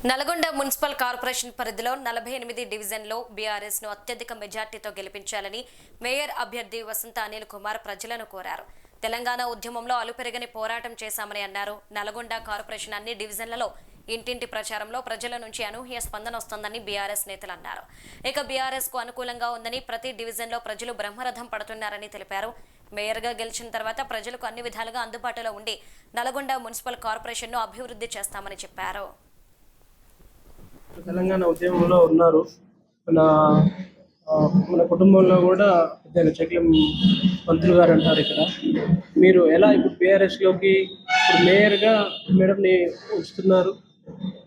Nalgonda municipal corporation పరిధిలో 48 డివిజన్లో BRS ను అత్యధిక మెజార్టీతో గెలిపించాలని మేయర్ అభ్యర్థి వసంత అనిల్ కుమార్ ప్రజలను కోరారు. తెలంగాణ ఉద్యమంలో అలుపెరగని పోరాటం చేశామని అన్నారు. నల్గొండ కార్పొరేషన్ అన్ని డివిజన్లలో ఇంటింటి ప్రచారంలో ప్రజల నుంచి అనూహ్య స్పందన వస్తోందని బీఆర్ఎస్ నేతలు అన్నారు. ఇక బీఆర్ఎస్ కు అనుకూలంగా ఉందని ప్రతి డివిజన్లో ప్రజలు బ్రహ్మరథం పడుతున్నారని తెలిపారు. మేయర్గా గెలిచిన తర్వాత ప్రజలకు అన్ని విధాలుగా అందుబాటులో ఉండి నల్గొండ మున్సిపల్ కార్పొరేషన్ ను అభివృద్ధి చేస్తామని చెప్పారు. తెలంగాణ ఉద్యమంలో ఉన్నారు. మన కుటుంబంలో కూడా పెద్ద చక్రం మంత్రులు గారు అంటారు. ఇక్కడ మీరు ఎలా ఇప్పుడు బీఆర్ఎస్లోకి ఇప్పుడు మేయర్గా మేడంని ఉంచుతున్నారు,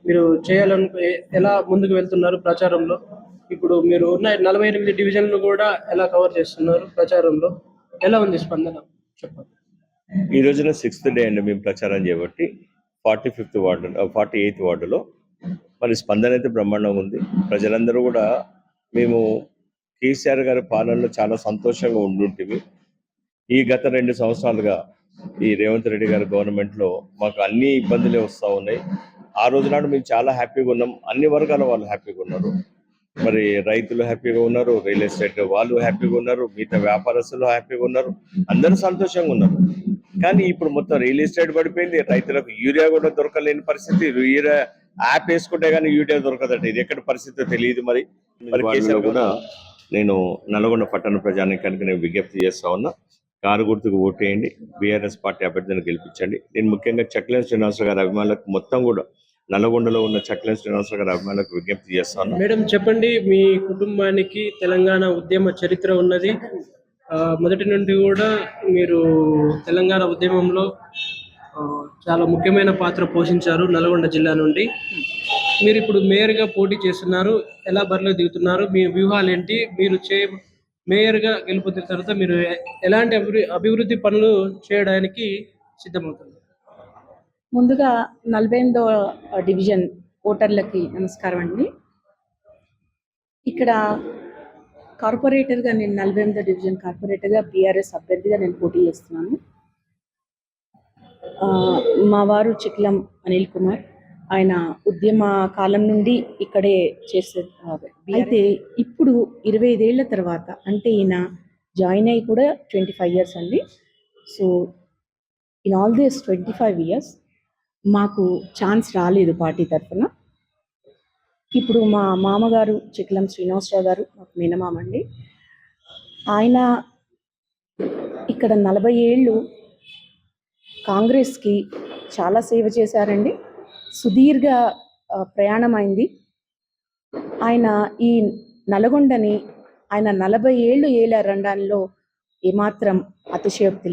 మీరు చేయాలనుకో ఎలా ముందుకు వెళ్తున్నారు ప్రచారంలో? ఇప్పుడు మీరు ఉన్న 48 డివిజన్లు కూడా ఎలా కవర్ చేస్తున్నారు ప్రచారంలో? ఎలా ఉంది స్పందన చెప్పండి. ఈ రోజున 6th డే అండి మేము ప్రచారం చేయబట్టి 45th వార్డు 48th వార్డులో మరి స్పందన అయితే బ్రహ్మాండంగా ఉంది. ప్రజలందరూ కూడా మేము కేసీఆర్ గారి పాలనలో చాలా సంతోషంగా ఉండుంటివి. ఈ గత 2 సంవత్సరాలుగా ఈ రేవంత్ రెడ్డి గారి గవర్నమెంట్లో మాకు అన్ని ఇబ్బందులే వస్తూ ఉన్నాయి. ఆ రోజు నాడు మేము చాలా హ్యాపీగా ఉన్నాం. అన్ని వర్గాల వాళ్ళు హ్యాపీగా ఉన్నారు. మరి రైతులు హ్యాపీగా ఉన్నారు, రియల్ ఎస్టేట్ వాళ్ళు హ్యాపీగా ఉన్నారు, మిగతా వ్యాపారస్తులు హ్యాపీగా ఉన్నారు, అందరూ సంతోషంగా ఉన్నారు. కానీ ఇప్పుడు మొత్తం రియల్ ఎస్టేట్ పడిపోయింది. రైతులకు యూరియా కూడా దొరకలేని పరిస్థితి. యూరియా యాప్ వేసుకుంటే కానీ యూరియా దొరకదట. ఇది ఎక్కడ పరిస్థితి తెలియదు. మరి కేసీఆర్ కూడా నేను నల్గొండ పట్టణ ప్రజానికానికి నేను విజ్ఞప్తి చేస్తా ఉన్నా, కారు గుర్తుకు ఓటేయండి, బీఆర్ఎస్ పార్టీ అభ్యర్థిని గెలిపించండి. నేను ముఖ్యంగా చక్లేని శ్రీనివాసరావు గారి అభిమానులకు మొత్తం కూడా నల్గొండలో ఉన్న చక్లేని శ్రీనివాసరావు గారి అభిమానులకు విజ్ఞప్తి చేస్తాను. మేడం చెప్పండి, మీ కుటుంబానికి తెలంగాణ ఉద్యమ చరిత్ర ఉన్నది. మొదటి నుండి కూడా మీరు తెలంగాణ ఉద్యమంలో చాలా ముఖ్యమైన పాత్ర పోషించారు. నల్గొండ జిల్లా నుండి మీరు ఇప్పుడు మేయర్గా పోటీ చేస్తున్నారు. ఎలా బరిలో దిగుతున్నారు? మీ వ్యూహాలు ఏంటి? మీరు మేయర్గా గెలుపొందిన తర్వాత మీరు ఎలాంటి అభివృద్ధి పనులు చేయడానికి సిద్ధమవుతున్నారు? ముందుగా 48వ డివిజన్ ఓటర్లకి నమస్కారం అండి. ఇక్కడ కార్పొరేటర్గా నేను 48వ డివిజన్ కార్పొరేటర్గా బీఆర్ఎస్ అభ్యర్థిగా నేను పోటీ చేస్తున్నాను. మా వారు చిక్లం అనిల్ కుమార్, ఆయన ఉద్యమ కాలం నుండి ఇక్కడే చేస్తారు. అయితే ఇప్పుడు 25 ఏళ్ల తర్వాత, అంటే ఈయన జాయిన్ అయ్యి కూడా 25 years అండి. So in all this 25 years మాకు ఛాన్స్ రాలేదు పార్టీ తరఫున. ఇప్పుడు మా మామగారు చిక్లం శ్రీనివాసరావు గారు మాకు మేనమామ అండి. ఆయన ఇక్కడ 40 ఏళ్ళు కాంగ్రెస్కి చాలా సేవ చేశారండి. సుదీర్ఘ ప్రయాణం అయింది. ఆయన ఈ నల్గొండని ఆయన 40 ఏళ్ళు ఏలారనడంలో ఏమాత్రం అతిశయోక్తి లేదు.